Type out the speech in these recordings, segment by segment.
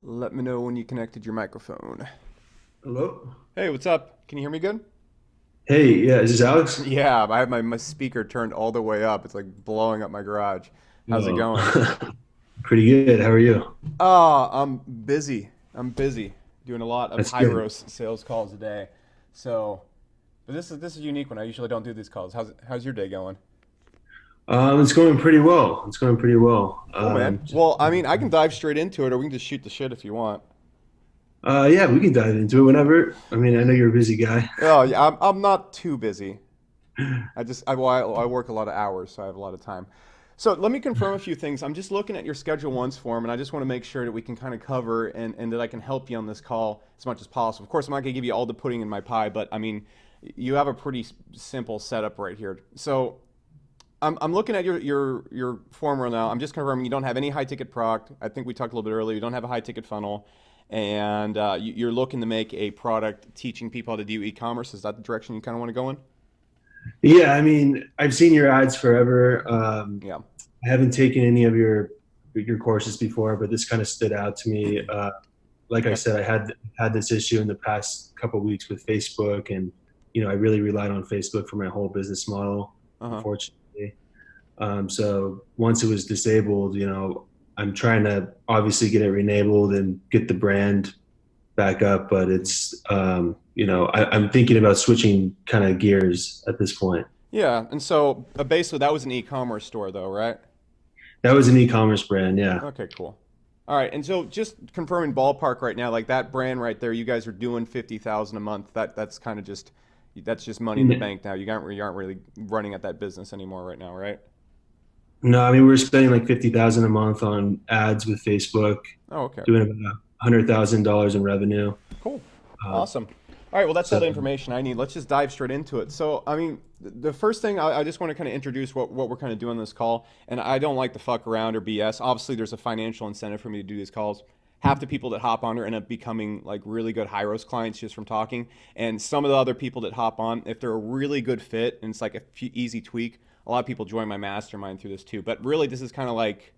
Let me know when you connected your microphone. Hello? Hey, what's up? Can you hear me good? Hey, yeah, is this Alex? Yeah, I have my speaker turned all the way up. It's like blowing up my garage. How's it Oh, going? pretty good. How are you? I'm busy. I'm busy doing a lot of That's good. Hyros sales calls a day. So, but this is a unique one. I usually don't do these calls. How's your day going? It's going pretty well. It's going pretty well. Cool, man. Well, I mean, I can dive straight into it, or we can just shoot the shit if you want. Yeah, we can dive into it whenever. I mean, I know you're a busy guy. Oh, yeah, I'm not too busy. I work a lot of hours, so I have a lot of time. So let me confirm a few things. I'm just looking at your Schedule Once form, and I just want to make sure that we can kind of cover and that I can help you on this call as much as possible. Of course, I'm not going to give you all the pudding in my pie, but I mean, you have a pretty simple setup right here. So I'm looking at your form right now. I'm just confirming you don't have any high ticket product. I think we talked a little bit earlier. You don't have a high ticket funnel, and you're looking to make a product teaching people how to do e-commerce. Is that the direction you kind of want to go in? Yeah, I mean, I've seen your ads forever. Yeah. I haven't taken any of your courses before, but this kind of stood out to me. Like I Okay. said, I had this issue in the past couple of weeks with Facebook, and I really relied on Facebook for my whole business model, Uh huh. unfortunately. So once it was disabled, I'm trying to obviously get it re-enabled and get the brand back up, but I'm thinking about switching kind of gears at this point. Yeah, and so basically that was an e-commerce store though, right? That was an e-commerce brand, yeah. Okay, cool. All right, and so just confirming ballpark right now, like that brand right there, you guys are doing 50,000 a month. That's kind of just that's just money in the bank now. You aren't really running at that business anymore right now, right? No, I mean we're spending like 50,000 a month on ads with Facebook, Oh, okay. doing about $100,000 in revenue. Cool. Uh, Awesome. All right, well, that's all so the information I need. Let's just dive straight into it. So, I mean, the first thing I just want to kind of introduce what we're kind of doing on this call, and I don't like to fuck around or BS. Obviously, there's a financial incentive for me to do these calls. Half the people that hop on are end up becoming like really good Hyros clients just from talking, and some of the other people that hop on, if they're a really good fit and it's like a few easy tweak, a lot of people join my mastermind through this too. But really, this is kind of like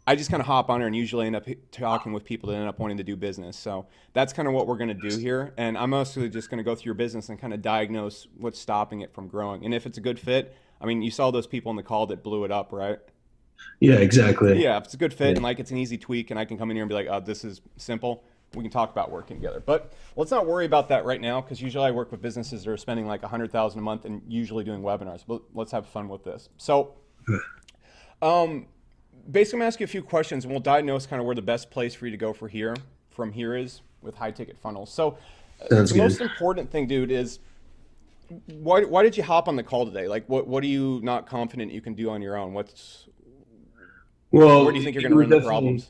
I just kind of hop on her and usually end up talking with people that end up wanting to do business. So that's kind of what we're going to do here. And I'm mostly just going to go through your business and kind of diagnose what's stopping it from growing. And if it's a good fit, I mean, you saw those people in the call that blew it up, right? yeah, exactly. Yeah, if it's a good fit Yeah. and like it's an easy tweak and I can come in here and be like, oh, this is simple, we can talk about working together. But let's not worry about that right now because usually I work with businesses that are spending like 100,000 a month and usually doing webinars. But let's have fun with this. So, um, basically, I'm gonna ask you a few questions, and we'll diagnose kind of where the best place for you to go from here is with high ticket funnels. So, Sounds the good. most important thing, dude, is why did you hop on the call today? Like, what are you not confident you can do on your own? Where Well, do you think you're gonna you were run the definitely,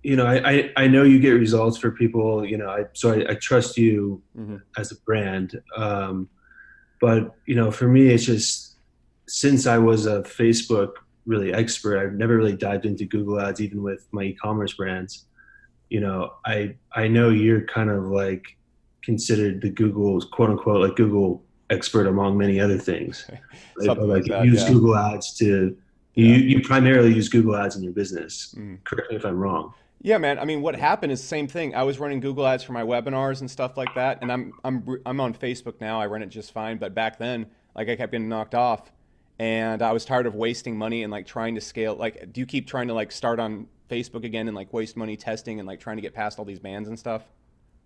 problems? I know you get results for people, I trust you Hmm. as a brand. But for me, it's just since I was a Facebook really expert, I've never really dived into Google Ads, even with my e-commerce brands. I know you're kind of like considered the Google quote unquote like Google expert among many other things. Right? But Something like like you that. use Yeah. Google Ads to Yeah. you primarily use Google Ads in your business. Mhm. Correct me if I'm wrong. Yeah, man. I mean, what happened is the same thing. I was running Google Ads for my webinars and stuff like that, and I'm on Facebook now. I run it just fine, but back then, like I kept getting knocked off, and I was tired of wasting money and like trying to scale. Like, do you keep trying to like start on Facebook again and like waste money testing and like trying to get past all these bans and stuff?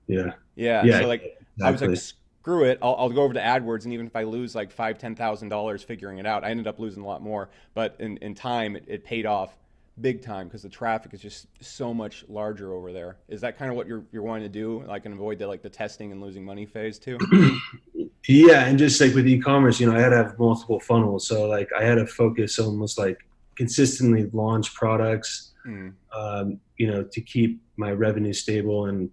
Yeah. Yeah. Yeah, So like, I was like, exactly. screw it. I'll go over to AdWords, and even if I lose like $5,000, $10,000 figuring it out, I ended up losing a lot more. But in time, it paid off big time because the traffic is just so much larger over there. Is that kind of what you're wanting to do, like, and avoid the testing and losing money phase too? Yeah, and just like with e-commerce, I had to have multiple funnels. So like I had to focus almost like consistently launch products, Mm. to keep my revenue stable. And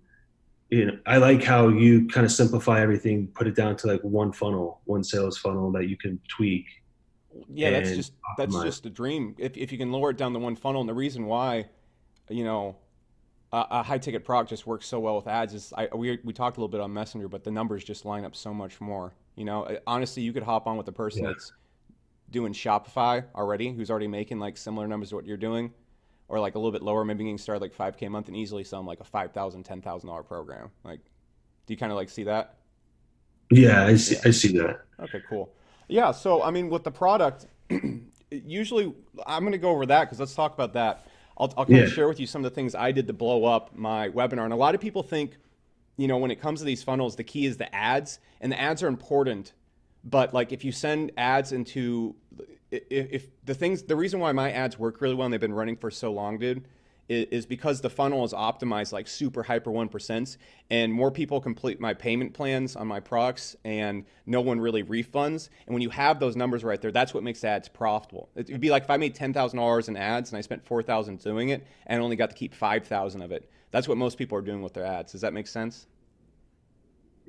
I like how you kind of simplify everything, put it down to like one funnel, one sales funnel that you can tweak Yeah, and that's optimize. just a dream. If you can lower it down to one funnel, and the reason why, you know, a high ticket product just works so well with ads is we talked a little bit on Messenger, but the numbers just line up so much more. Honestly, you could hop on with a person Yeah. that's doing Shopify already, who's already making like similar numbers to what you're doing, or like a little bit lower, maybe getting started like 5K a month and easily sell them like a $5,000, $10,000 program. Like, do you kind of like see that? Yeah, Yeah. I see that. Okay, cool. Yeah, so I mean, with the product, usually I'm going to go over that because let's talk about that. I'll kind of Yeah. share with you some of the things I did to blow up my webinar. And a lot of people think, when it comes to these funnels, the key is the ads, and the ads are important. But like if you send ads into, if the reason why my ads work really well and they've been running for so long, dude, is because the funnel is optimized like super hyper 1%, and more people complete my payment plans on my products and no one really refunds. And when you have those numbers right there, that's what makes ads profitable. It'd be like if I made $10,000 in ads and I spent 4,000 doing it and only got to keep 5,000 of it. That's what most people are doing with their ads. Does that make sense?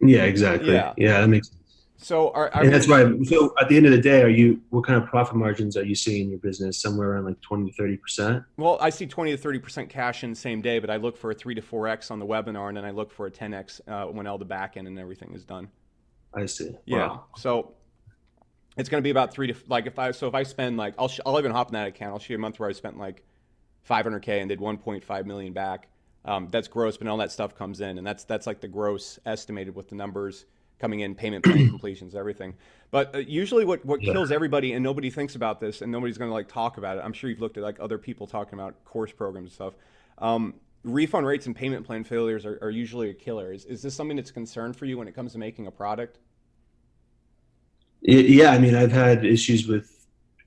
Yeah, exactly. Yeah. Yeah, that makes sense. So I'm And gonna that's why. So at the end of the day, what kind of profit margins are you seeing in your business? Somewhere around like 20 to 30%? well, I see 20 to 30% cash in the same day, but I look for a 3 to 4x on the webinar, and then I look for a 10x when all the back end and everything is done. I see. Yeah. Wow. So it's going to be about like if I spend like I'll even hop in that account. I'll show you a month where I spent like 500K and did 1.5 million back. That's gross, but all that stuff comes in, and that's like the gross estimated with the numbers coming in, payment plan completions, everything. But usually, what Yeah. kills everybody, and nobody thinks about this, and nobody's going to like talk about it. I'm sure you've looked at like other people talking about course programs and stuff. Refund rates and payment plan failures are usually a killer. Is this something that's a concern for you when it comes to making a product? Yeah, I mean, I've had issues with,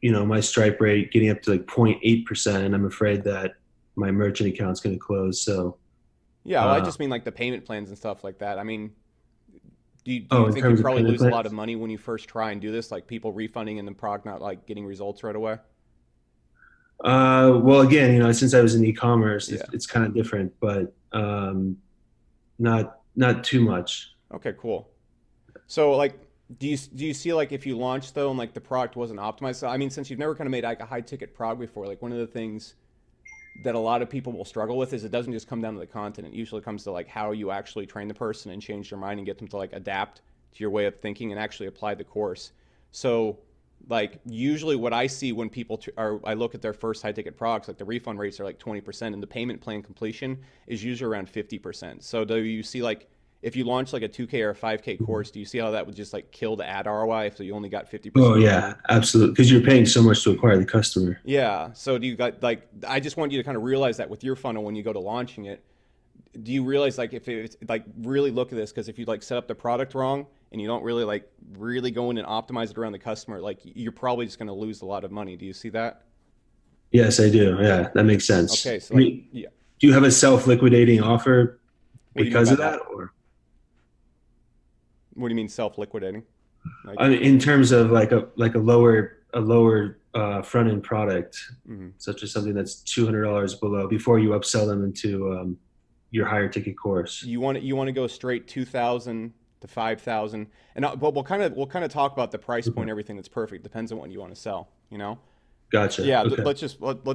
my Stripe rate getting up to like 0.8%, and I'm afraid that my merchant account's going to close. So, Yeah, well, I uh, just mean like the payment plans and stuff like that. I mean, do oh, you in think you terms of probably payment lose a lot of plans, money when you first try and do this, like people refunding and then product not like getting results right away? well, again, since I was in e-commerce, Yeah. it's kind of different, but not too much. Okay, cool. So like, do you see like if you launch though and like the product wasn't optimized? So I mean, since you've never kind of made like a high ticket product before, like one of the things that a lot of people will struggle with is it doesn't just come down to the content. It usually comes to like how you actually train the person and change their mind and get them to like adapt to your way of thinking and actually apply the course. So like usually what I see when people are I look at their first high ticket products, like the refund rates are like 20% and the payment plan completion is usually around 50%. So do you see like if you launch like a 2K or a 5K course, do you see how that would just like kill the ad ROI if you only got Oh 50%? yeah, absolutely. Because you're paying so much to acquire the customer. Yeah. So do you got like I just want you to kind of realize that with your funnel when you go to launching it, do you realize like if it's like really look at this because if you like set up the product wrong and you don't really like really go in and optimize it around the customer, like you're probably just going to lose a lot of money. Do you see that? Yes, I do. Yeah, that makes sense. Okay. So I like mean, yeah. do you have a self-liquidating offer What do you mean because by of that, that? or What do you mean self-liquidating? Like I mean, in terms of like a lower front end product, mhm. such as something that's $200 below before you upsell them into your higher ticket course? You want to go straight 2,000 to 5,000 and but we'll kind of talk about the price point Okay. and everything that's perfect depends on what you want to sell, you know? Gotcha. Yeah, Okay. let's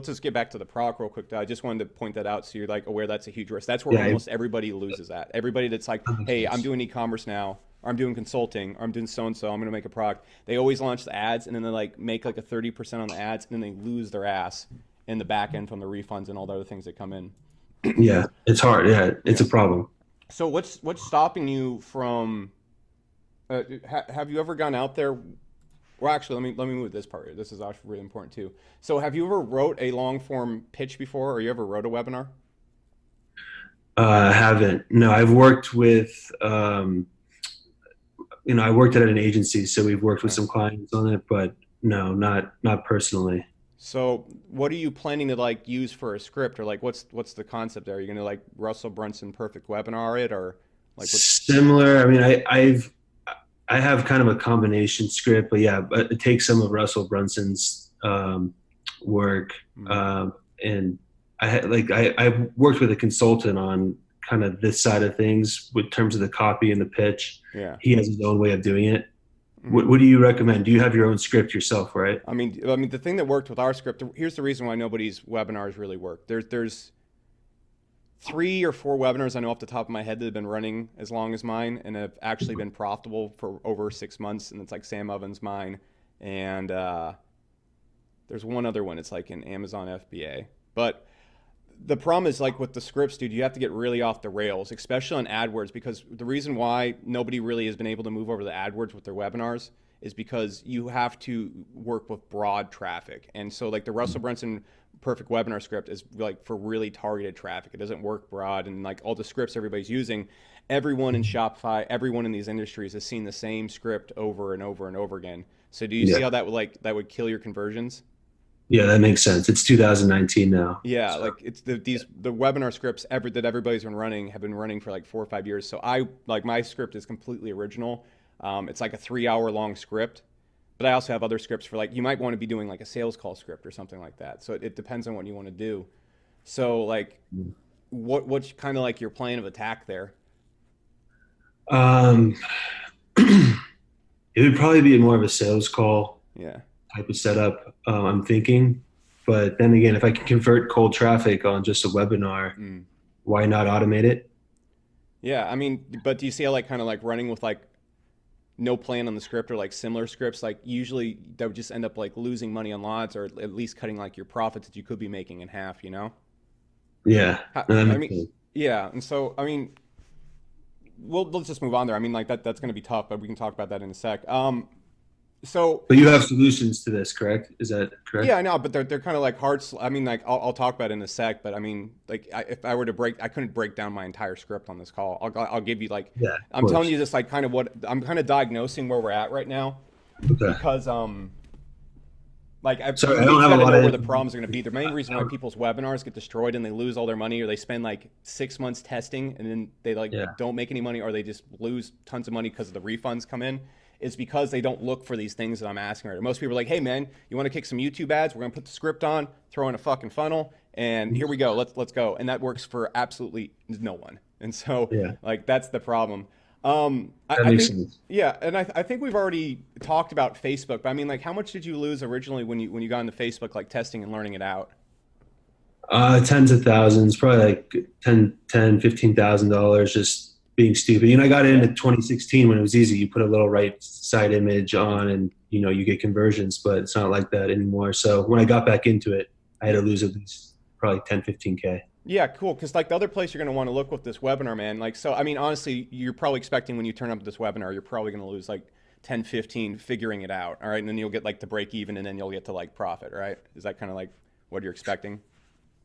just get back to the product real quick. I just wanted to point that out so you're like aware that's a huge risk. That's where Yeah, almost everybody loses at. Everybody that's like, that makes "Hey, I'm sense. doing e-commerce now, or I'm doing consulting, or I'm doing so and so. I'm going to make a product." They always launch the ads and then they like make like a 30% on the ads and then they lose their ass in the back end from the refunds and all the other things that come in. Yeah, it's hard. Yeah, it's Yeah. a problem. So what's stopping you from have you ever gone out there? Well, actually, let me move this part. This is actually really important too. So, have you ever wrote a long form pitch before, or you ever wrote a webinar? I haven't. No, I've worked with, I worked at an agency, so we've worked with Okay. some clients on it, but no, not personally. So, what are you planning to like use for a script, or like what's the concept there? Are you gonna like Russell Brunson perfect webinar it, or like what? Similar. I mean, I have kind of a combination script, but yeah, but it takes some of Russell Brunson's work, Mhm. um, and I worked with a consultant on kind of this side of things with terms of the copy and the pitch. Yeah. He has his own way of doing it. What, Hmm. what do you recommend? Do you have your own script yourself, right? I mean, the thing that worked with our script. Here's the reason why nobody's webinars really work. There's 3 or 4 webinars I know off the top of my head that have been running as long as mine and have actually been profitable for over 6 months. And it's like Sam Ovens, mine, and there's one other one. It's like an Amazon FBA. But the problem is like with the scripts, dude, you have to get really off the rails, especially on AdWords, because the reason why nobody really has been able to move over to AdWords with their webinars is because you have to work with broad traffic. And so like the Russell Brunson perfect webinar script is like for really targeted traffic. It doesn't work broad, and like all the scripts everybody's using, everyone in Shopify, everyone in these industries has seen the same script over and over and over again. So do you see Yeah. how that would like that would kill your conversions? Yeah, that makes sense. It's 2019 now. Yeah, So like it's the webinar scripts that everybody's been running have been running for like 4 or 5 years. So I like my script is completely original. It's like a 3 hour long script, but I also have other scripts for like you might want to be doing like a sales call script or something like that. So it depends on what you want to do. So like what's kind of like your plan of attack there? um it would probably be more of a sales call Yeah. type of setup, I'm thinking. But then again, if I can convert cold traffic on just a webinar, Mm. why not automate it? Yeah, I mean, but do you see how like kind of like running with like no plan on the script or like similar scripts, like usually that would just end up like losing money on lots or at least cutting like your profits that you could be making in half, you know? Yeah, no, that I makes mean, sense. yeah, and so I mean, let's just move on there. I mean, like that's going to be tough, but we can talk about that in a sec. So But you have solutions to this, correct? Is that yeah, correct? I know, but they're kind of like hard. I mean, like I'll talk about it in a sec, but I mean, like if I were to break, I couldn't break down my entire script on this call. I'll give you like, Yeah, of I'm telling course. you just like kind of what I'm kind of diagnosing where we're at right now, Okay. because like Sorry, I you don't just have a got to lot know of where the information. problems are going to be. The main reason why people's webinars get destroyed and they lose all their money, or they spend like 6 months testing and then they like Yeah. don't make any money, or they just lose tons of money because the refunds come in, is because they don't look for these things that I'm asking right. Most people are like, "Hey man, you want to kick some YouTube ads? We're going to put the script on, throw in a fucking funnel, and here we go. Let's go." And that works for absolutely no one. And so Yeah, like that's the problem. that I makes think sense. yeah, and I think we've already talked about Facebook, but I mean, like, how much did you lose originally when you got into Facebook, like testing and learning it out? Tens of thousands, probably like 15,000 dollars just being stupid. I got Yeah, into 2016 when it was easy. You put a little right side image on and, you get conversions, but it's not like that anymore. So when I got back into it, I had yeah, to lose at least probably 10, 15K. yeah. Cool. Because like the other place you're gonna want to look with this webinar, man. Like, so I mean, honestly, you're probably expecting when you turn up this webinar, you're probably gonna lose like 10, 15 figuring it out. All right, and then you'll get like the break even, and then you'll get to like profit. Right? Is that kind of like what you're expecting?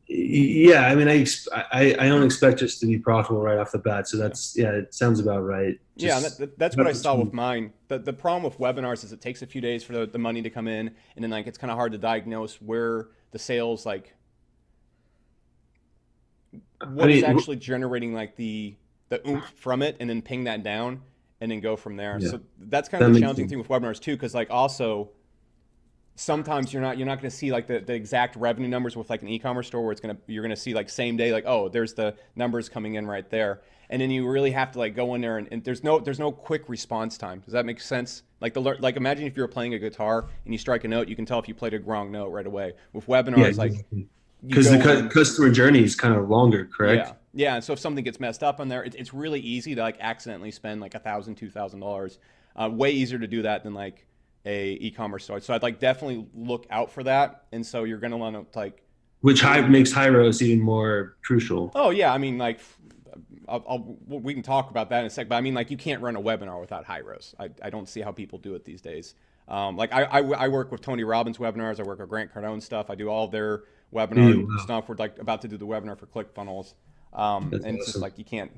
Yeah, I mean, I don't expect just to be profitable right off the bat. So Yeah. yeah, it sounds about right. Yeah, and Just that's what about I saw with between. mine. The problem with webinars is it takes a few days for the money to come in, and then like it's kind of hard to diagnose where the sales like I what is mean, actually generating like the oomph from it, and then ping that down and then go from there. yeah, So that's kind that of the makes challenging thing sense. with webinars too, because like also sometimes you're not going to see like the exact revenue numbers with like an e-commerce store where you're going to see like same day like, oh, there's the numbers coming in right there, and then you really have to like go in there, and there's no quick response time. Does that make sense? Like like imagine if you were playing a guitar and you strike a note, you can tell if you played a wrong note right away. With Yeah, webinars, like exactly. you Because the go in. customer journey is kind of longer, correct? Yeah, yeah. And so if something gets messed up on there, it's really easy to like accidentally spend like $1,000, $2,000. Way easier to do that than like a e-commerce store. So I'd like definitely look out for that. And so you're gonna want to like Which really, makes high roast even more crucial. oh yeah, I mean like we can talk about that in a sec, but I mean like you can't run a webinar without high roast. I don't see how people do it these days. Like I work with Tony Robbins webinars. I work with Grant Cardone stuff. I do all of their webinar Wow, stuff. We're like about to do the webinar for ClickFunnels, that's and it's just awesome. like you can't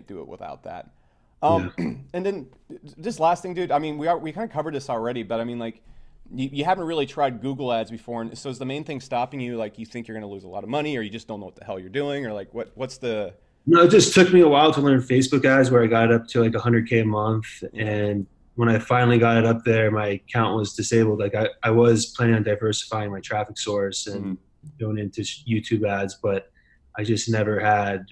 do it without that. Yeah. And then this last thing, dude. I mean, we kind of covered this already, but I mean, like, you haven't really tried Google Ads before, and so is the main thing stopping you? Like, you think you're going to lose a lot of money, or you just don't know what the hell you're doing, or like, what's the No, it just took me a while to learn Facebook ads where I got it up to like 100K a month. yeah, And when I finally got it up there, my account was disabled. Like I was planning on diversifying my traffic source hmm and going into YouTube ads, but I just never had,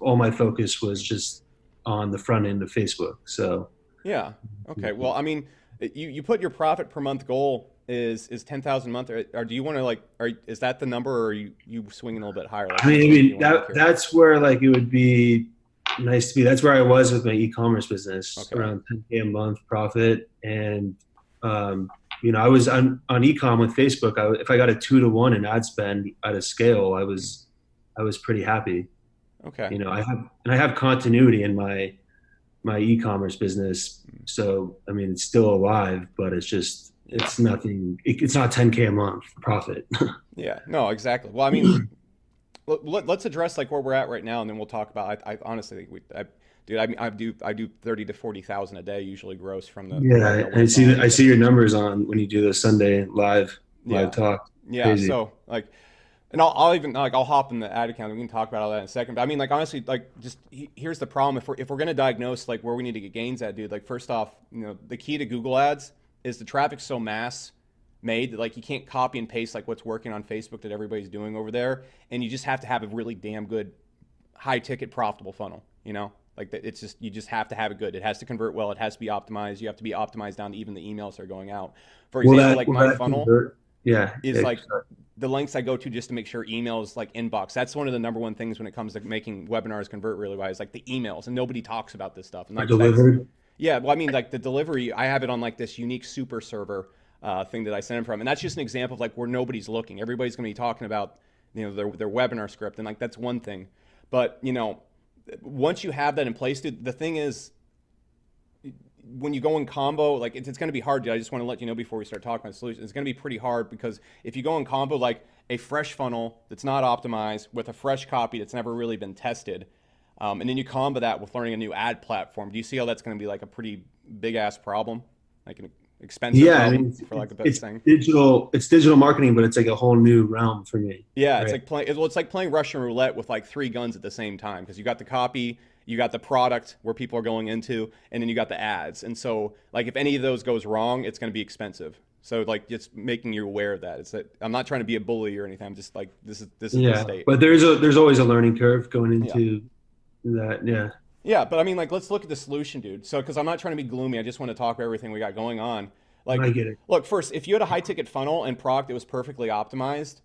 all my focus was just on the front end of Facebook. So, yeah, okay. Well, I mean, you put your profit per month goal is 10,000 a month, or do you want to like, is that the number, or are you swinging a little bit higher? Like, I how mean, much I money do mean you want to make that here? that's where like it would be nice to be. That's where I was with my e-commerce business, Okay, around 10K a month profit. And um, I was on e-com with Facebook. If I got a 2-to-1 in ad spend at a scale, I was I was pretty happy. Okay. You know, I have continuity in my e-commerce business. So I mean, it's still alive, but Yeah. it's nothing. It's not 10K a month profit. Yeah. No, exactly. Well, I mean, let's address like where we're at right now, and then we'll talk about. I honestly think dude, I do 30 to 40,000 a day usually gross from the Yeah, webinar work volume. I see your numbers on when you do the Sunday live Yeah. talk. Yeah. Crazy. So like, and I'll even like I'll hop in the ad account. We can talk about all that in a second. But I mean, like honestly, like just here's the problem. If we're gonna diagnose like where we need to get gains at, dude. Like first off, the key to Google Ads is the traffic's so mass made that like you can't copy and paste like what's working on Facebook that everybody's doing over there, and you just have to have a really damn good high ticket profitable funnel. Like it's just you just have to have it good. It has to convert well. It has to be optimized. You have to be optimized down to even the emails that are going out. For example, like Will my that funnel convert? Yeah. is Yeah. like the links I go to just to make sure emails like inbox. That's one of the number one things when it comes to making webinars convert really well is like the emails, and nobody talks about this stuff. And Are like that's delivered. yeah, well, I mean like the delivery, I have it on like this unique super server thing that I send them from, and that's just an example of like where nobody's looking. Everybody's going to be talking about their webinar script, and like that's one thing. But once you have that in place, dude, the thing is when you go in combo, like it's going to be hard. Dude. I just want to let you know before we start talking about solutions, it's going to be pretty hard because if you go in combo, like a fresh funnel that's not optimized with a fresh copy that's never really been tested, and then you combo that with learning a new ad platform, do you see how that's going to be like a pretty big ass problem, like an expensive Yeah, I problem, mean, for like a better thing? it's digital marketing, but it's like a whole new realm for me, Yeah, it's right? like it's like playing Russian roulette with like three guns at the same time because you got the copy, you got the product where people are going into, and then you got the ads. And so, like, if any of those goes wrong, it's going to be expensive. So, like, just making you aware of that. It's that I'm not trying to be a bully or anything. I'm just like this is the Yeah, state. but there's always a learning curve going Yeah. into that. Yeah, Yeah, but I mean, like, let's look at the solution, dude. So, because I'm not trying to be gloomy, I just want to talk about everything we got going on. I Like, get it. look, first, if you had a high ticket funnel and product that was perfectly optimized,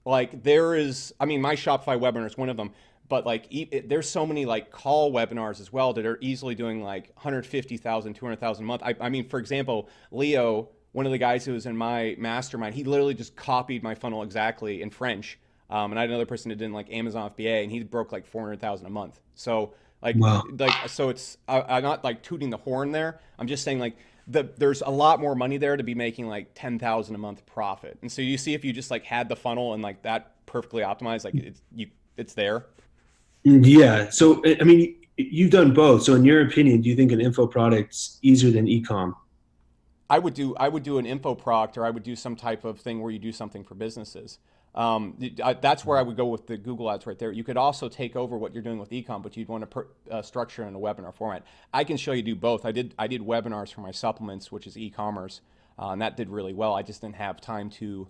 like there is, I mean, my Shopify webinar is one of them, but like there's so many like call webinars as well that are easily doing like 150,000, 200,000 a month. I mean, for example, Leo, one of the guys who was in my mastermind, he literally just copied my funnel exactly in French. And I had another person that did like Amazon FBA, and he broke like 400,000 a month. So Wow. so it's I'm not like tooting the horn there. I'm just saying like there's a lot more money there to be making like 10,000 a month profit. And so you see if you just like had the funnel and like that perfectly optimized, like it's there. Yeah. So I mean, you've done both. So in your opinion, do you think an info product's easier than ecom? I would do an info product, or I would do some type of thing where you do something for businesses. That's where I would go with the Google Ads right there. You could also take over what you're doing with ecom, but you'd want to structure in a webinar format. I can show you do both. I did webinars for my supplements, which is e-commerce, and that did really well. I just didn't have time to.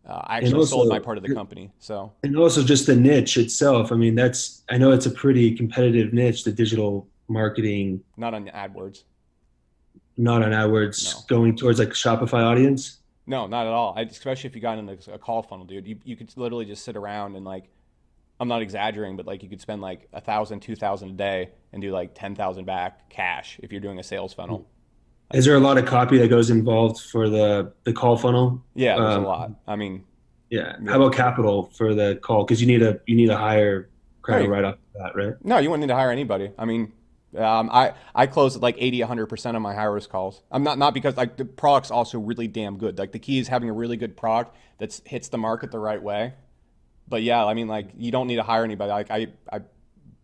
I And actually sold my also, part of the company, so just the niche itself. I mean, I know it's a pretty competitive niche, the digital marketing, not on AdWords. not on AdWords, No. going towards like Shopify audience. No, not at all. Especially if you got in a call funnel, dude. You could literally just sit around and like, I'm not exaggerating, but like you could spend like 1,000, 2,000 a day and do like 10,000 back cash if you're doing a sales funnel. Is Like, there a lot of copy that goes involved for the call funnel? yeah, there's a Um, lot. I mean, yeah. How yeah. about capital for the call? Because you need a higher No, crowd right off the bat, right? no, you wouldn't need to hire anybody. I mean, I close at like 80, 100% of my high risk calls. I'm not because like the product's also really damn good. Like the key is having a really good product that hits the market the right way. But yeah, I mean, like you don't need to hire anybody. Like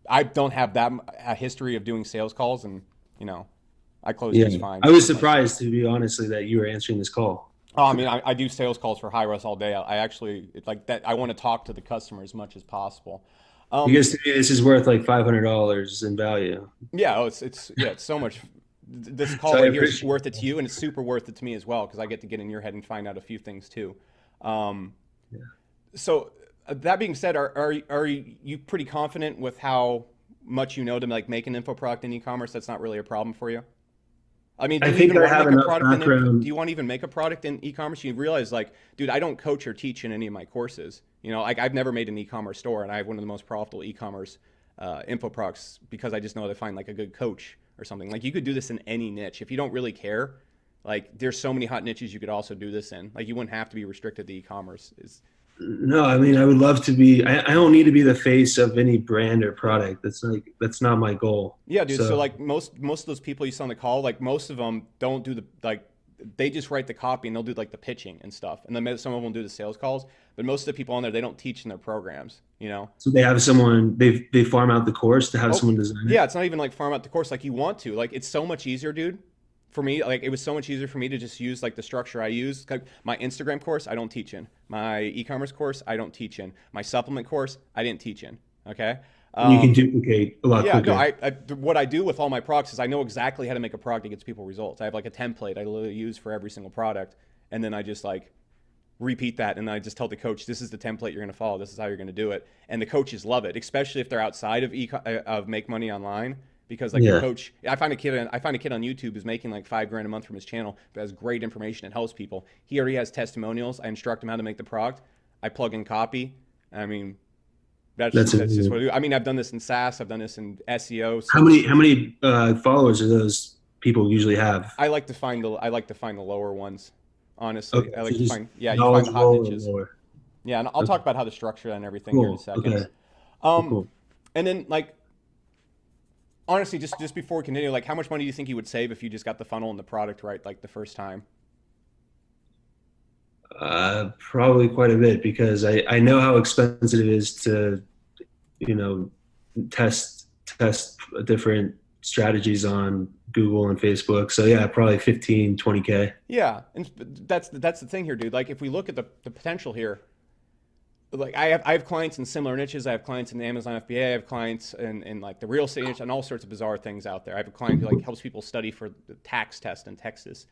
I don't have that a history of doing sales calls, and you know, I close Yeah. just fine I was with my. surprised to be honestly that you were answering this call. Oh, I mean, I do sales calls for high res all day. I actually it's like that. I want to talk to the customer as much as possible. Um, Because to me, this is worth like $500 in value. yeah, it's so much. This call So I right here is appreciate worth it to you, and it's super worth it to me as well because I get to get in your head and find out a few things too. Um, it. so that being said, are you pretty confident with how much you know to like make an info product in e-commerce? That's not really a problem for you. I mean, do I you think even I want to have make a enough product do background. you want to even make a product in e-commerce? You realize like, dude, I don't coach or teach in any of my courses. Like I've never made an e-commerce store, and I have one of the most profitable e-commerce info products because I just know how to find like a good coach or something. Like you could do this in any niche if you don't really care. Like there's so many hot niches you could also do this in. Like you wouldn't have to be restricted to e-commerce. Is No, I mean, I would love to be. I don't need to be the face of any brand or Yeah. product. That's not my goal. Yeah, dude. So So like most of those people you saw on the call, like most of them don't do the like they just write the copy and they'll do like the pitching and stuff. And then some of them do the sales calls, but most of the people on there they don't teach in their programs, you know. so they have someone they farm out the course to have Oh, someone design it. yeah, it's not even like farm out the course like you want to. Like it's so much easier, dude. For me, like it was so much easier for me to just use like the structure I use. Like my Instagram course, I don't teach in. My e-commerce course, I don't teach in. My supplement course, I didn't teach in. Okay. And you can Um, duplicate a lot Yeah, no, quicker. what I do with all my products is I know exactly how to make a product that gets people results. I have like a template I literally use for every single product, and then I just like repeat that, and I just tell the coach, this is the template you're going to follow. This is how you're going to do it, and the coaches love it, especially if they're outside of of Make Money Online, because like the Yeah, coach, I find a kid on YouTube who's making like 5 grand a month from his channel, but has great information and helps people. He already has testimonials. I instruct him how to make the product. I plug in copy. I mean, that's that's just amazing. what I do. I mean, I've done this in SaaS, I've done this in SEO, How search. many how many followers do those people usually have? I like to find the lower ones. Okay, Honestly, I like so to just find you find the hot knowledgeable or niches. lower. Yeah, and I'll Okay, talk about how to structure that and everything here in a cool. second. Okay, cool, Um, cool. and then like honestly, just before we continue, like how much money do you think you would save if you just got the funnel and the product right like the first time? Probably quite a bit because I know how expensive it is to you know test different strategies on Google and Facebook. So yeah, probably 15-20K. Yeah, and that's the thing here, dude. Like if we look at the potential here, like I have clients in similar niches. I have clients in the Amazon FBA. I have clients in like the real estate niche and all sorts of bizarre things out there. I have a client who like helps people study for the tax test in Texas.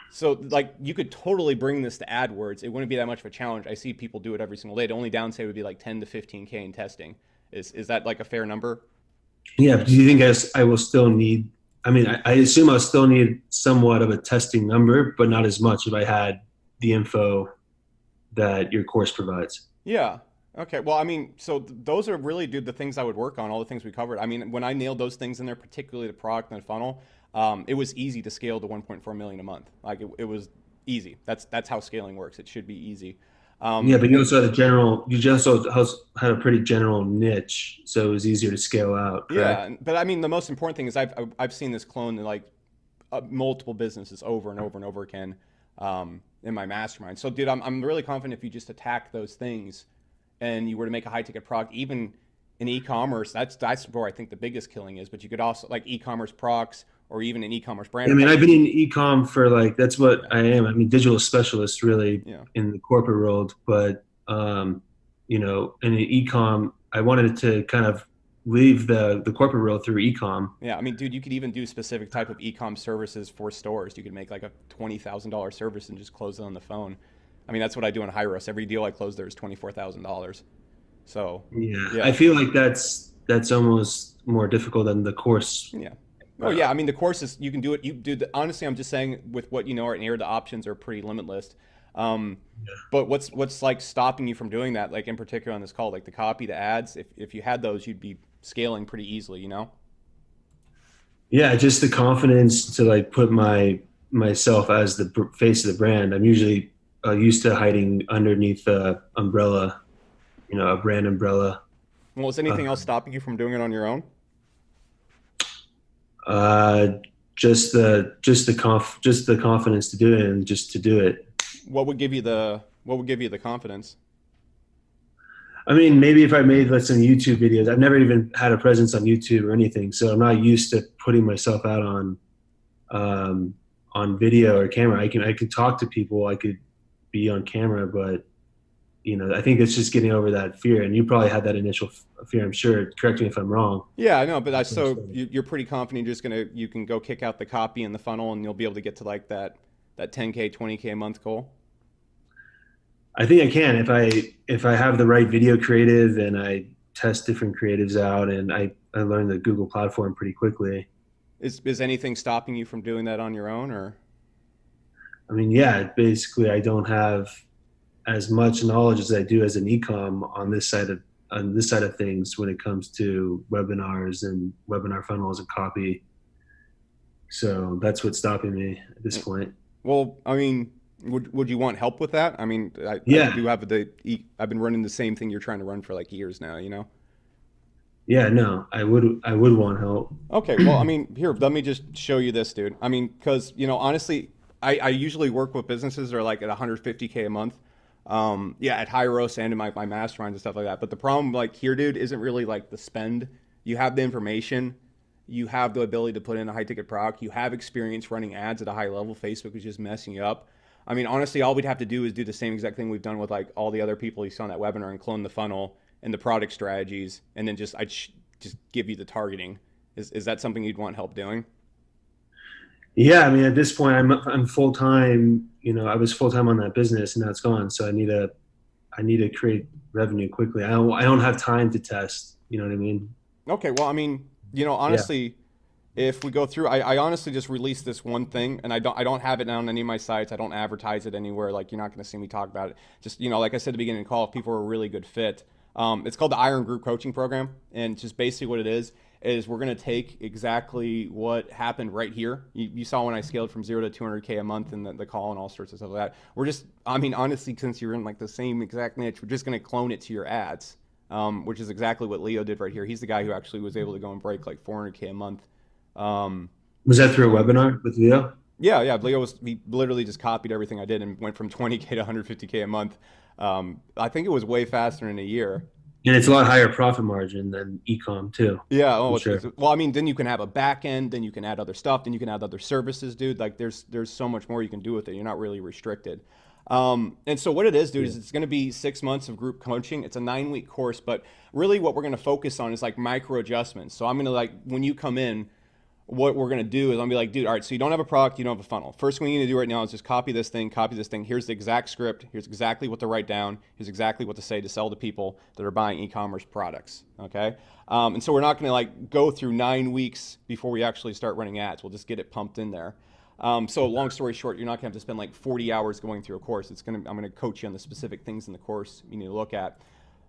So like you could totally bring this to AdWords. It wouldn't be that much of a challenge. I see people do it every single day. The only downside would be like 10 to 15K in testing. Is that like a fair number? Yeah, do you think I will still need? I mean, I assume I'll still need somewhat of a testing number, but not as much if I had the info that your course provides. Yeah. Okay. Well, I mean, so those are really, dude, the things I would work on, all the things we covered. I mean, when I nailed those things in there, particularly the product and the funnel, it was easy to scale to 1.4 million a month. Like it was easy. That's how scaling works. It should be easy. Yeah, but you And also had a general. You just also had a pretty general niche, so it was easier to scale out. yeah, Correct? but I mean, the most important thing is I've seen this clone in like multiple businesses over and over and over again in my mastermind. So, dude, I'm really confident if you just attack those things and you were to make a high ticket product, even in e-commerce, that's where I think the biggest killing is. But you could also like e-commerce products or even an e-commerce brand. I Or mean, heck, I've been in e-com for like that's what yeah, I am. I mean, digital specialist really yeah, in the corporate world, but in an e-com, I wanted to kind of leave the corporate world through e-com. yeah. I mean, dude, you could even do specific type of e-com services for stores. You could make like a $20,000 service and just close it on the phone. I mean, that's what I do in Hyros. Every deal I close there is $24,000. So, Yeah, I yeah, feel like that's almost more difficult than the course. yeah. Oh Uh, yeah, I mean the courses you can do it. You do honestly. I'm just saying with what you know right here, the options are pretty limitless. Um, but what's like stopping you from doing that? Like in particular on this call, like the copy, the ads. If you had those, you'd be scaling pretty easily. You know. yeah, just the confidence to like put myself as the face of the brand. I'm usually used to hiding underneath a umbrella, a brand umbrella. Well, is Uh, anything else stopping you from doing it on your own? uh, just the confidence to do it and just to do it. What would give you the confidence? I mean, maybe if I made like some YouTube videos, I've never even had a presence on YouTube or anything, so I'm not used to putting myself out um, on video or camera. I can talk to people, I could be on camera, but I think it's just getting over that fear. And you probably had that initial fear, I'm sure. Correct me if I'm wrong. Yeah, I know, but you're pretty confident you can go kick out the copy and the funnel and you'll be able to get to like that 10K 20K a month goal. I think I can if I have the right video creative and I test different creatives out and I learn the Google platform pretty quickly. Is anything stopping you from doing that on your own or? I mean, yeah, basically I don't have as much knowledge as I do as an ecom on this side of things when it comes to webinars and webinar funnels and copy. So that's what's stopping me at this point. Well, I mean, Would you want help with that? I mean, I Yeah, do have I've been running the same thing you're trying to run for like years now, you know? yeah, no, I would want help. Okay, well, I mean, here, let me just show you this, dude. I mean, because, you know, honestly, I usually work with businesses that are like at 150K a month. Yeah, at high roast and in my masterminds and stuff like that. But the problem, like, here, dude, isn't really like the spend. You have the information, you have the ability to put in a high ticket product, you have experience running ads at a high level. Facebook is just messing you up. I mean, honestly, all we'd have to do is do the same exact thing we've done with like all the other people you saw in that webinar and clone the funnel and the product strategies, and then just give you the targeting. Is that something you'd want help doing? Yeah, I mean, at this point, I'm full time. You know, I was full time on that business, and now it's gone. So I need to create revenue quickly. I don't have time to test. You know what I mean? Okay, well, I mean, you know, Yeah. honestly, if we go through, I honestly just released this one thing, and I don't have it on any of my sites. I don't advertise it anywhere. Like you're not going to see me talk about it. Just you know, like I said at the beginning of the call, if people are a really good fit, it's called the Iron Group Coaching Program, and just basically what it is we're going to take exactly what happened right here. You saw when I scaled from 0 to 200K a month and the call and all sorts of stuff like that. We're just, I mean, honestly, since you're in like the same exact niche, we're just going to clone it to your ads, which is exactly what Leo did right here. He's the guy who actually was able to go and break like 400K a month. Um, Was that through a webinar with Leo? yeah, yeah. He literally just copied everything I did and went from 20K to 150K a month. I think it was way faster in a year. And it's a lot higher profit margin than ecom too. Yeah. Oh, I'm sure. well, I mean, then you can have a back end, then you can add other stuff, then you can add other services, dude. Like, there's so much more you can do with it. You're not really restricted. And so what it is, dude, Yeah. is it's going to be 6 months of group coaching. It's a 9 week course, but really what we're going to focus on is like micro adjustments. So I'm going to like when you come in, what we're going to do is I'll be like, dude, all right, so you don't have a product, you don't have a funnel. First thing you need to do right now is just copy this thing, copy this thing. Here's the exact script. Here's exactly what to write down. Here's exactly what to say to sell to people that are buying e-commerce products. Okay. And so we're not going to like go through 9 weeks before we actually start running ads. We'll just get it pumped in there. So long story short, you're not going to have to spend like 40 hours going through a course. I'm going to coach you on the specific things in the course you need to look at.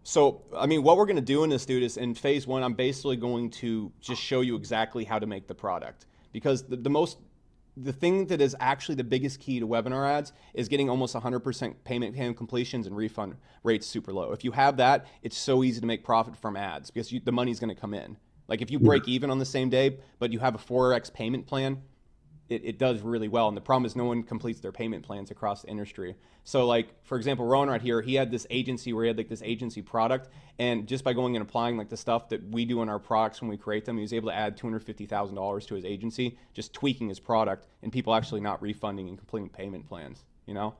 So, I mean, what we're going to do in this, dude, is in phase one, I'm basically going to just show you exactly how to make the product. Because the thing that is actually the biggest key to webinar ads is getting almost 100% payment plan completions and refund rates super low. If you have that, it's so easy to make profit from ads because the money's going to come in. Like if you Yeah. break even on the same day, but you have a 4x payment plan, it does really well. And the problem is no one completes their payment plans across the industry. So like, for example, Rowan right here, he had this agency where he had like this agency product. And just by going and applying like the stuff that we do in our products when we create them, he was able to add $250,000 to his agency, just tweaking his product and people actually not refunding and completing payment plans, you know?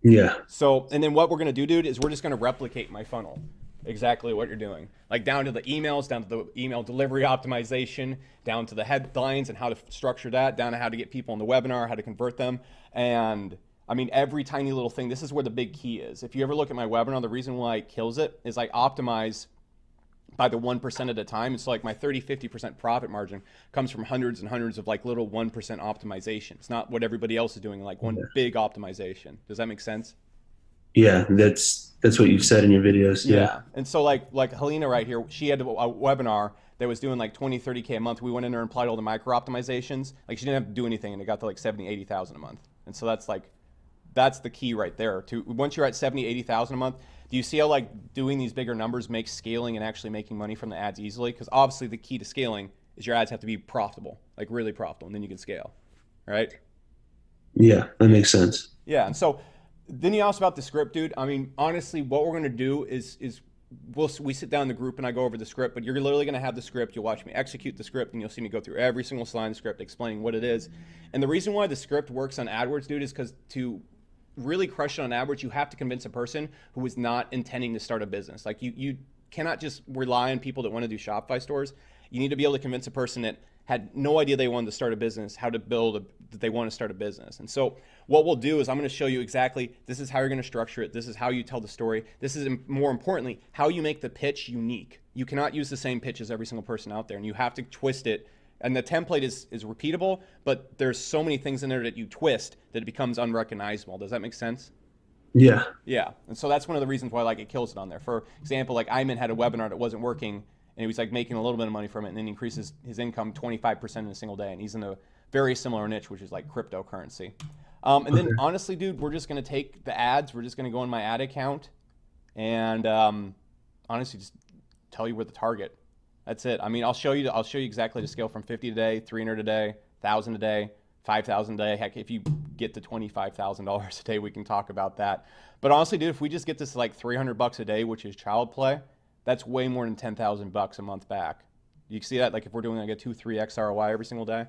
Yeah. So, and then what we're going to do, dude, is we're just going to replicate my funnel. Exactly what you're doing. Like down to the emails, down to the email delivery optimization, down to the headlines and how to structure that, down to how to get people on the webinar, how to convert them. And I mean, every tiny little thing, this is where the big key is. If you ever look at my webinar, the reason why it kills it is I optimize by the 1% at a time. It's like my 30-50% profit margin comes from hundreds and hundreds of like little 1% optimization. It's not what everybody else is doing, like one big optimization. Does that make sense? Yeah. That's what you've said in your videos. Yeah. Yeah. And so like Helena right here, she had a webinar that was doing like 20, 30K a month. We went in there and applied all the micro optimizations. Like she didn't have to do anything and it got to like 70, 80,000 a month. And so that's the key right there. To once you're at 70, 80,000 a month, do you see how like doing these bigger numbers makes scaling and actually making money from the ads easily? Because obviously the key to scaling is your ads have to be profitable, like really profitable, and then you can scale. Right? Yeah. That makes sense. Yeah. And so then you asked about the script, dude. I mean, honestly, what we're gonna do is we sit down in the group and I go over the script, but you're literally gonna have the script. You'll watch me execute the script, and you'll see me go through every single slide in the script, explaining what it is. And the reason why the script works on AdWords, dude, is because to really crush it on AdWords, you have to convince a person who is not intending to start a business. Like you cannot just rely on people that want to do Shopify stores. You need to be able to convince a person that had no idea they wanted to start a business, how to that they want to start a business. And so what we'll do is I'm going to show you exactly, this is how you're going to structure it. This is how you tell the story. This is more importantly, how you make the pitch unique. You cannot use the same pitch as every single person out there, and you have to twist it. And the template is repeatable, but there's so many things in there that you twist that it becomes unrecognizable. Does that make sense? Yeah. Yeah. And so that's one of the reasons why like it kills it on there. For example, like Ayman had a webinar that wasn't working, and he was like making a little bit of money from it, and then increases his income 25% in a single day. And he's in a very similar niche, which is like cryptocurrency. And then Okay. honestly, dude, we're just gonna take the ads. We're just gonna go in my ad account and honestly just tell you where the target. That's it. I mean, I'll show you exactly the scale from 50 a day, 300 a day, 1,000 a day, 5,000 a day. Heck, if you get to $25,000 a day, we can talk about that. But honestly, dude, if we just get this like $300 a day, which is child play, that's way more than $10,000 a month back. You see that? Like if we're doing like a 2, 3x ROI every single day.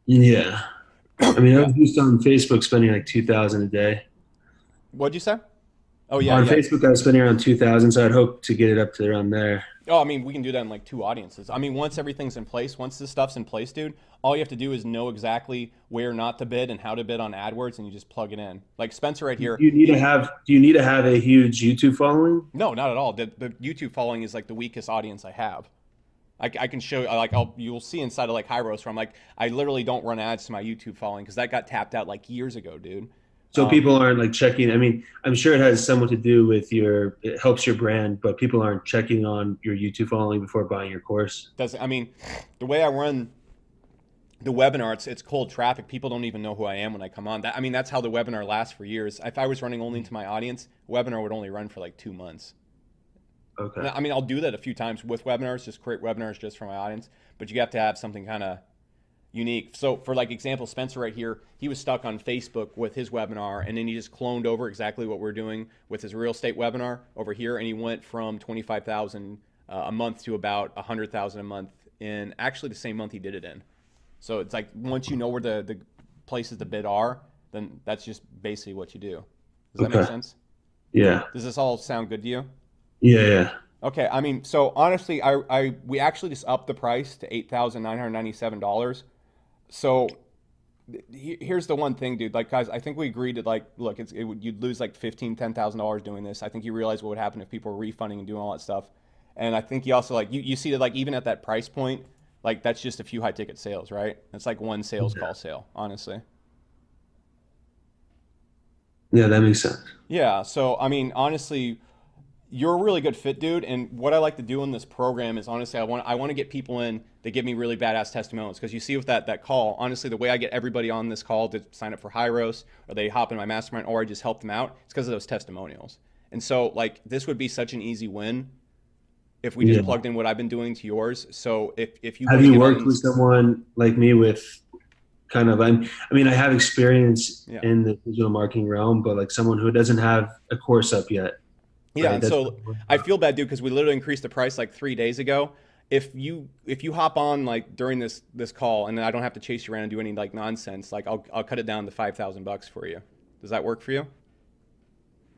Yeah. I mean, I Yeah. was just on Facebook spending like 2,000 a day. What'd you say? Oh yeah, On yeah. Facebook, I was spending around 2,000, so I'd hope to get it up to around there. Oh, I mean, we can do that in like two audiences. I mean, once everything's in place, once this stuff's in place, dude, all you have to do is know exactly where not to bid and how to bid on AdWords, and you just plug it in. Like Spencer right here, Do you need to have a huge YouTube following? no, not at all. The YouTube following is like the weakest audience I have. I can show like you'll see inside of like Hyros where I'm like I literally don't run ads to my YouTube following because that got tapped out like years ago, dude. So people aren't like checking. I mean, I'm sure it has somewhat to do with it helps your brand, but people aren't checking on your YouTube following before buying your course. Doesn't I mean the way I run the webinar, it's cold traffic. People don't even know who I am when I come on. I mean, that's how the webinar lasts for years. If I was running only to my audience, webinar would only run for like 2 months. Okay. And I mean, I'll do that a few times with webinars, just create webinars just for my audience. But you have to have something kind of unique. So for like example, Spencer right here, he was stuck on Facebook with his webinar, and then he just cloned over exactly what we're doing with his real estate webinar over here, and he went from 25,000 a month to about 100,000 a month in actually the same month he did it in. So it's like once you know where the places to bid are, then that's just basically what you do. Does that make Okay. sense? Yeah. Does this all sound good to you? Yeah. Yeah. Okay, I mean, so honestly, we actually just upped the price to $8,997. So here's the one thing, dude. Like, guys, I think we agreed that like, look, you'd lose like $10,000 doing this. I think you realize what would happen if people were refunding and doing all that stuff. And I think you also like you see that like even at that price point, like that's just a few high ticket sales, right? It's like one sales call sale, honestly. Yeah. That makes sense. Yeah. So I mean, honestly, you're a really good fit, dude. And what I like to do in this program is honestly, I want to get people in that give me really badass testimonials. Because you see with that call, honestly, the way I get everybody on this call to sign up for Hyros or they hop in my mastermind or I just help them out, it's because of those testimonials. And so like this would be such an easy win if we just Yeah. plugged in what I've been doing to yours. So if you Have want to you get on, worked with someone like me with kind of, I mean, I have experience yeah. in the digital marketing realm, but like someone who doesn't have a course up yet, Yeah, right? and so I feel bad, dude, because we literally increased the price like 3 days ago. If you hop on like during this call, and then I don't have to chase you around and do any like nonsense, like I'll cut it down to $5,000 for you. Does that work for you?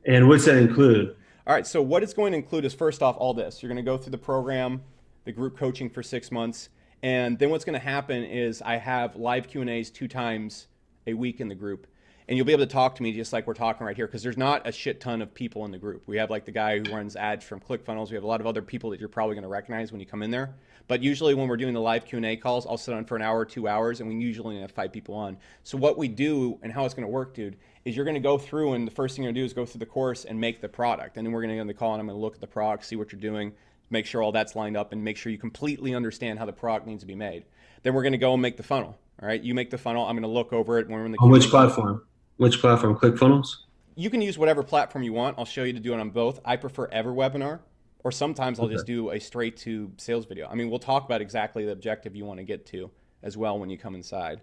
And what's that include? All right. So what it's going to include is first off all this. You're going to go through the program, the group coaching for 6 months, and then what's going to happen is I have live Q and A's 2 times a week in the group. And you'll be able to talk to me just like we're talking right here because there's not a shit ton of people in the group. We have like the guy who runs ads from ClickFunnels. We have a lot of other people that you're probably going to recognize when you come in there. But usually when we're doing the live Q&A calls, I'll sit on for an hour, 2 hours, and we usually have 5 people on. So what we do and how it's going to work, dude, is you're going to go through and the first thing you're going to do is go through the course and make the product. And then we're going to get on the call and I'm going to look at the product, see what you're doing, make sure all that's lined up, and make sure you completely understand how the product needs to be made. Then we're going to go and make the funnel. All right, you make the funnel. I'm going to look over it when we're in the On which Q&A call. platform? Which platform? ClickFunnels? You can use whatever platform you want. I'll show you to do it on both. I prefer EverWebinar, or sometimes I'll Okay. just do a straight to sales video. I mean, we'll talk about exactly the objective you want to get to as well when you come inside.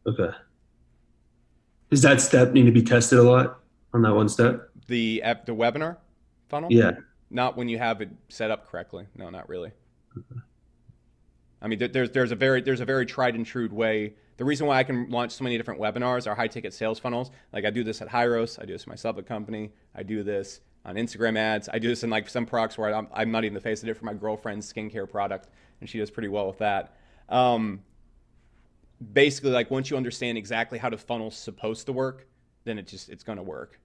Okay. Does that step need to be tested a lot on that one step? The webinar funnel, Yeah. not when you have it set up correctly. No, not really. I mean, there's a very tried and true way. The reason why I can launch so many different webinars are high ticket sales funnels. Like I do this at Hyros, I do this myself at company, I do this on Instagram ads, I do this in like some products where I'm not even the face. I did it for my girlfriend's skincare product, and she does pretty well with that. Um, Basically, like once you understand exactly how the funnel's supposed to work, then it's going to work.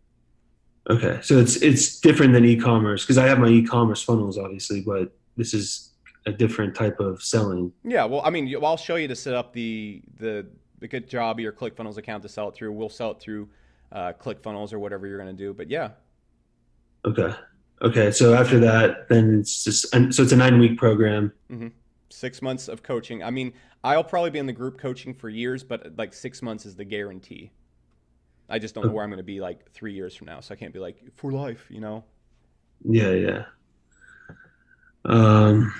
Okay. So it's different than e-commerce because I have my e-commerce funnels obviously, but this is a different type of selling. Yeah, well, I mean, I'll show you to set up the good job of your ClickFunnels account to sell it through. We'll sell it through ClickFunnels or whatever you're going to do. But yeah, Okay. Okay. So after that, then it's just, and so it's a 9 week program. hmm 6 months of coaching. I mean, I'll probably be in the group coaching for years, but like 6 months is the guarantee. I just don't know where I'm going to be like 3 years from now. So I can't be like for life, you know? Yeah, yeah. Um,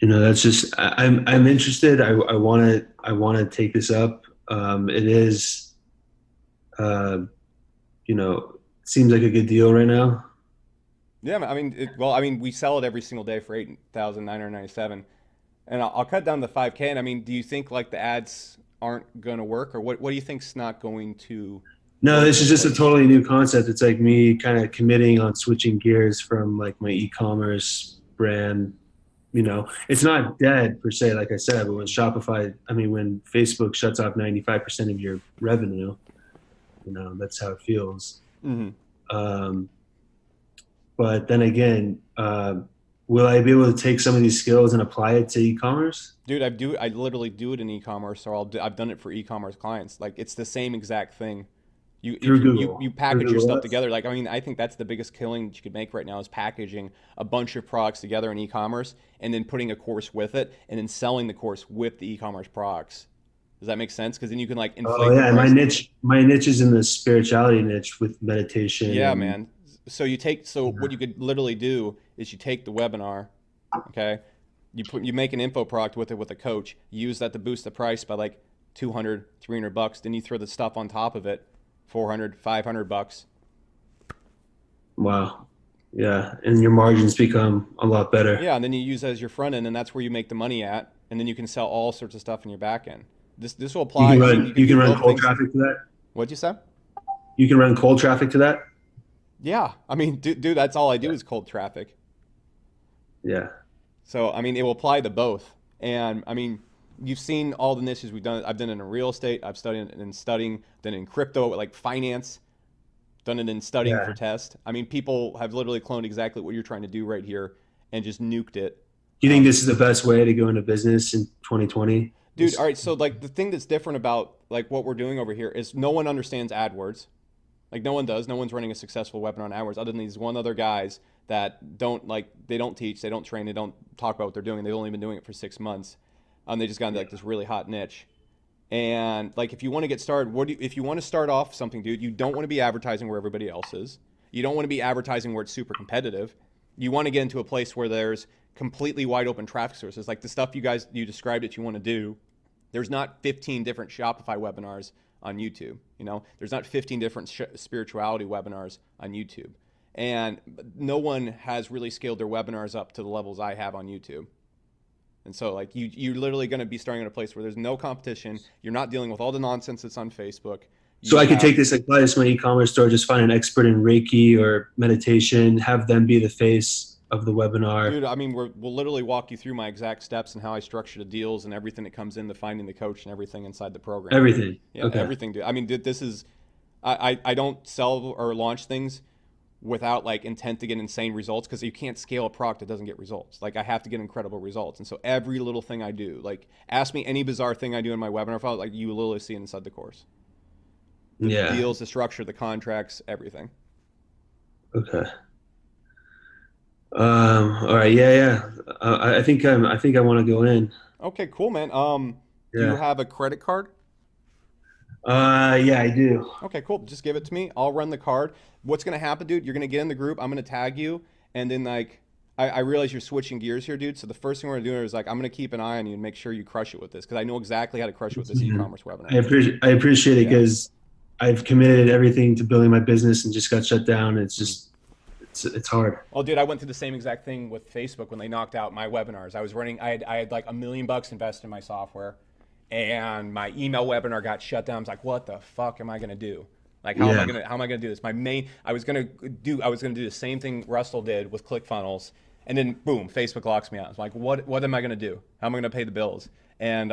that's just I'm interested. I want to take this up. It is uh, seems like a good deal right now. Yeah, I mean, well, I mean, we sell it every single day for 8,997, and I'll cut down the 5K. And I mean, do you think like the ads aren't going to work, or what do you think's not going to No, work this is this just a place? totally new concept. It's like me kind of committing on switching gears from like my e-commerce brand. It's not dead per se, like I said, but when Facebook shuts off 95% of your revenue, that's how it feels. Hmm. Um, but then again, will I be able to take some of these skills and apply it to e-commerce Dude, I literally do it in e-commerce, or I've done it for e-commerce clients. Like it's the same exact thing. You if through you Google? Through package your Google stuff Ads? together, like I mean, I think that's the biggest killing that you could make right now is packaging a bunch of products together in e-commerce and then putting a course with it and then selling the course with the e-commerce products. Does that make sense? Because then you can like Oh inflate the yeah, price. my niche is in the spirituality niche with meditation Yeah, and man. So what you could literally do is you take the webinar, okay? You make an info product with it with a coach. You use that to boost the price by like 200, 300 bucks. Then you throw the stuff on top of it, 400, 500 bucks. wow, yeah, and your margins become a lot better. Yeah, and then you use that as your front end, and that's where you make the money at. And then you can sell all sorts of stuff in your back end. This will You apply. can I mean, run you can you do can run both cold things. traffic to that. What'd you say? You can run cold traffic to that. Yeah, I mean, dude, that's all I do is cold traffic. Yeah. So I mean, it will apply to both. And I mean, you've seen all the niches we've done. I've done it in real estate. I've studied it in studying. Done it in crypto, like finance. Done it in studying for Yeah. test. I mean, people have literally cloned exactly what you're trying to do right here and just nuked it. Do you think this is the best way to go into business in 2020? Dude, all right. So like the thing that's different about like what we're doing over here is no one understands AdWords. Like no one does. No one's running a successful webinar on AdWords other than these one other guys that don't like they don't teach, they don't train, they don't talk about what they're doing. They've only been doing it for 6 months. They just got into like this really hot niche. And like if you want to get started, if you want to start off something, dude, you don't want to be advertising where everybody else is. You don't want to be advertising where it's super competitive. You want to get into a place where there's completely wide open traffic sources. Like the stuff you described that you want to do. There's not 15 different Shopify webinars on YouTube. There's not 15 different spirituality webinars on YouTube. And no one has really scaled their webinars up to the levels I have on YouTube. And so like you're literally going to be starting at a place where there's no competition. You're not dealing with all the nonsense that's on Facebook. So You I could have take this, apply this to my e-commerce store, just find an expert in Reiki or meditation, have them be the face of the webinar. Dude, I mean, we'll literally walk you through my exact steps and how I structure the deals and everything that comes into finding the coach and everything inside the program. Everything. Yeah, Okay. everything, dude. I mean, dude, this is, I don't sell or launch things without like intent to get insane results because you can't scale a product that doesn't get results. Like I have to get incredible results. And so every little thing I do, like ask me any bizarre thing I do in my webinar file, like you literally see inside the course. The Yeah. deals, the structure, the contracts, everything. Okay. All right. Yeah. Yeah. I think I want to go in. Okay, cool, man. Do you Yeah. have a credit card? Yeah, I do. Okay, cool. Just give it to me. I'll run the card. What's gonna happen, dude? You're gonna get in the group. I'm gonna tag you, and then like I realize you're switching gears here, dude. So the first thing we're gonna do is like I'm gonna keep an eye on you and make sure you crush it with this because I know exactly how to crush it with this e-commerce I webinar. appreciate I appreciate it Yeah. because I've committed everything to building my business and just got shut down. It's Mhm. just it's hard. Well, dude, I went through the same exact thing with Facebook when they knocked out my webinars. I had like $1 million invested in my software, and my email webinar got shut down. I was like, what the fuck am I gonna do? Like, Yeah. how am I gonna do this? I was gonna do the same thing Russell did with ClickFunnels, and then boom, Facebook locks me out. I was like, what am I gonna do? How am I gonna pay the bills? And